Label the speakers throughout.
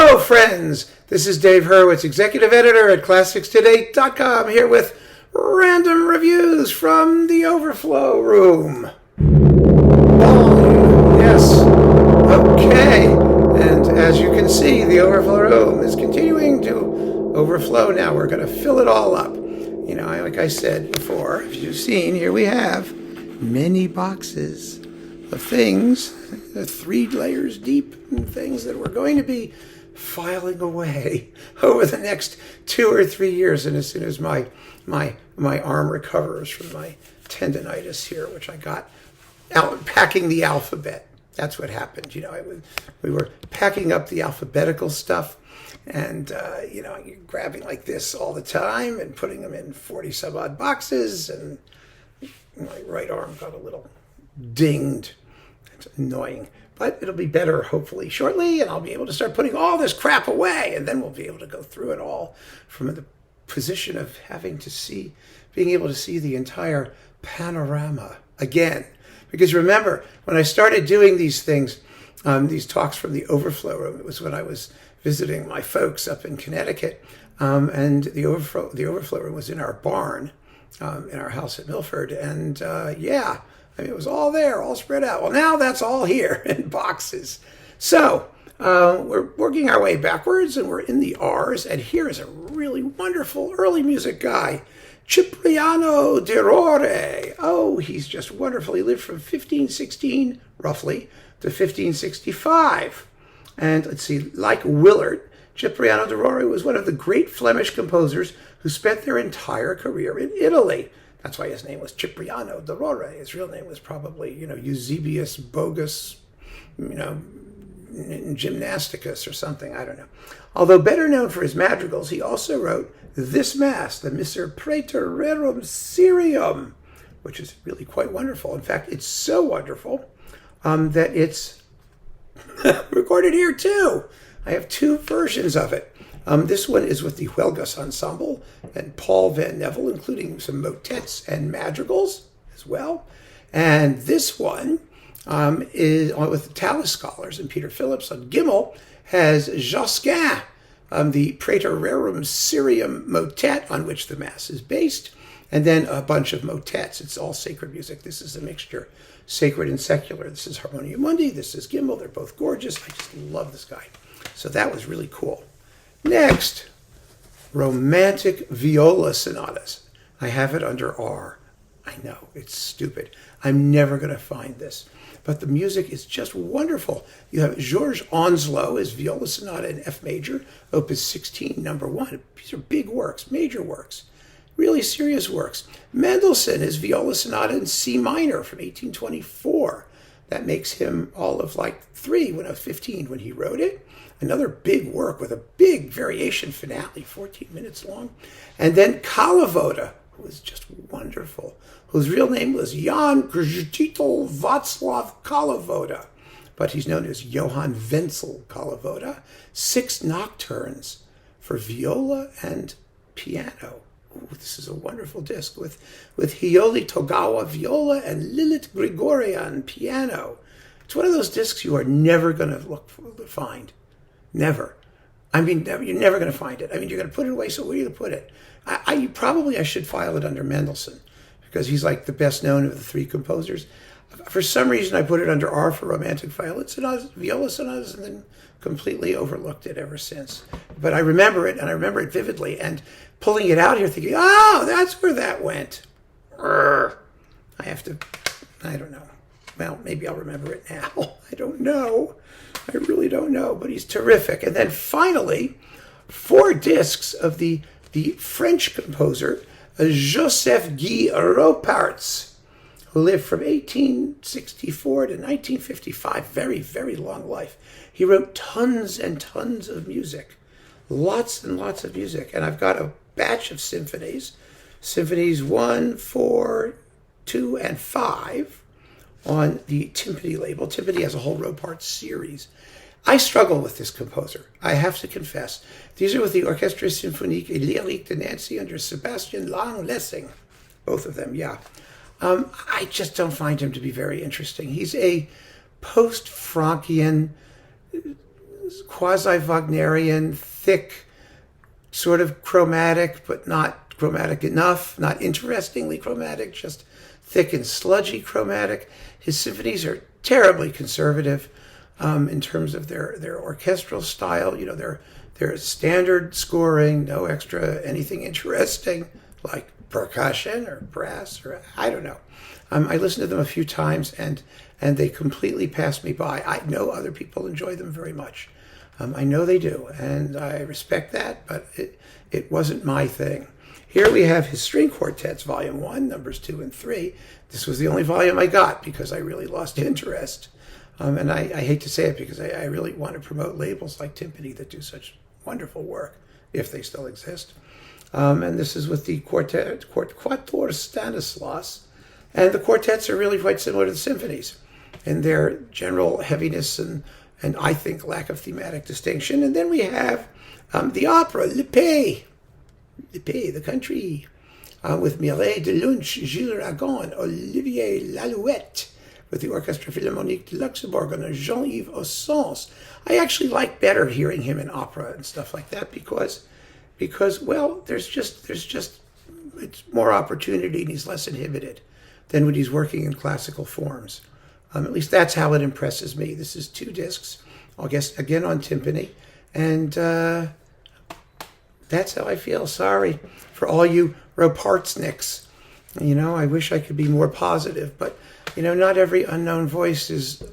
Speaker 1: Hello, friends. This is Dave Hurwitz, executive editor at ClassicsToday.com, here with random reviews from the Overflow Room. Oh, yes. Okay. And as you can see, the Overflow Room is continuing to overflow now. We're going to fill it all up. You know, like I said before, if you've seen, here we have many boxes of things, 3 layers deep, and things that we're going to be filing away over the next 2 or 3 years. And as soon as my arm recovers from my tendonitis here, which I got out packing the alphabet. That's what happened. You know, we were packing up the alphabetical stuff, and you know, you're grabbing like this all the time and putting them in 40 some odd boxes, and my right arm got a little dinged. It's annoying, but it'll be better hopefully shortly, and I'll be able to start putting all this crap away, and then we'll be able to go through it all from the position of being able to see the entire panorama again. Because remember, when I started doing these things, these talks from the Overflow Room, it was when I was visiting my folks up in Connecticut, and the Overflow Room was in our barn, in our house at Milford, and yeah, I mean, it was all there, all spread out. Well, now that's all here in boxes. So we're working our way backwards, and we're in the R's, and here is a really wonderful early music guy, Cipriano de Rore. Oh, he's just wonderful. He lived from 1516, roughly, to 1565. And let's see, like Willard, Cipriano de Rore was one of the great Flemish composers who spent their entire career in Italy. That's why his name was Cipriano de Rore. His real name was probably, you know, Eusebius Bogus, you know, Gymnasticus or something. I don't know. Although better known for his madrigals, he also wrote this mass, the Miser Praeter Rerum Syrium, which is really quite wonderful. In fact, it's so wonderful that it's recorded here too. I have 2 versions of it. This one is with the Huelgas Ensemble and Paul Van Neville, including some motets and madrigals as well. And this one is with the Tallis Scholars, and Peter Phillips on Gimel has Josquin, the Praeter Rerum Syrium motet on which the Mass is based, and then a bunch of motets. It's all sacred music. This is a mixture, sacred and secular. This is Harmonia Mundi. This is Gimel. They're both gorgeous. I just love this guy. So that was really cool. Next, romantic viola sonatas. I have it under R. I know, it's stupid. I'm never going to find this. But the music is just wonderful. You have Georges Onslow, his viola sonata in F major, opus 16, number 1. These are big works, major works, really serious works. Mendelssohn, his viola sonata in C minor from 1824. That makes him all of like 3 when I was 15 when he wrote it. Another big work with a big variation finale, 14 minutes long. And then Kalavoda, who was just wonderful, whose real name was Jan Grzytol Václav Kalavoda, but he's known as Johann Wenzel Kalavoda. 6 nocturnes for viola and piano. Ooh, this is a wonderful disc with Hiyori Togawa viola and Lilith Grigorian piano. It's one of those discs you are never going to find. Never. I mean, you're never going to find it. I mean, you're going to put it away, so where are you going to put it? I should file it under Mendelssohn, because he's like the best known of the 3 composers. For some reason, I put it under R for romantic viola sonatas, and then completely overlooked it ever since. But I remember it, and I remember it vividly, and pulling it out here thinking, oh, that's where that went. I don't know. Well, maybe I'll remember it now. I don't know. I really don't know, but he's terrific. And then finally, 4 discs of the French composer Joseph-Guy Ropartz, who lived from 1864 to 1955. Very, very long life. He wrote tons and tons of music, lots and lots of music. And I've got a batch of symphonies, symphonies 1, 4, 2, and 5, on the Timpani label. Timpani has a whole Ropartz series. I struggle with this composer, I have to confess. These are with the Orchestre Symphonique et Lyrique de Nancy under Sebastian Lang-Lessing. Both of them, yeah. I just don't find him to be very interesting. He's a post-Frankian quasi-Wagnerian, thick, sort of chromatic, but not chromatic enough, not interestingly chromatic, just thick and sludgy chromatic. His symphonies are terribly conservative in terms of their orchestral style. You know, their standard scoring, no extra anything interesting like percussion or brass or I don't know. I listened to them a few times and they completely passed me by. I know other people enjoy them very much. I know they do, and I respect that, but it wasn't my thing. Here we have his string quartets, volume 1, numbers 2 and 3. This was the only volume I got because I really lost interest. And I hate to say it because I really want to promote labels like Timpani that do such wonderful work, if they still exist. And this is with the Quatuor Stanislas. And the quartets are really quite similar to the symphonies in their general heaviness and I think lack of thematic distinction. And then we have the opera, Le Pays, the country, with Mireille Delunche, Gilles Ragon, Olivier Lalouette, with the Orchestre Philharmonique de Luxembourg and Jean-Yves Ossens. I actually like better hearing him in opera and stuff like that because well, there's just it's more opportunity and he's less inhibited than when he's working in classical forms. At least that's how it impresses me. This is 2 discs, I guess, again on timpani. And that's how I feel. Sorry for all you Ropartzniks. You know, I wish I could be more positive. But, you know, not every unknown voice is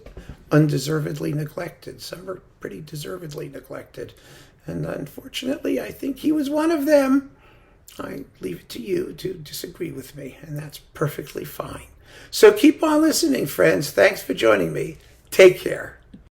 Speaker 1: undeservedly neglected. Some are pretty deservedly neglected. And unfortunately, I think he was one of them. I leave it to you to disagree with me, and that's perfectly fine. So keep on listening, friends. Thanks for joining me. Take care.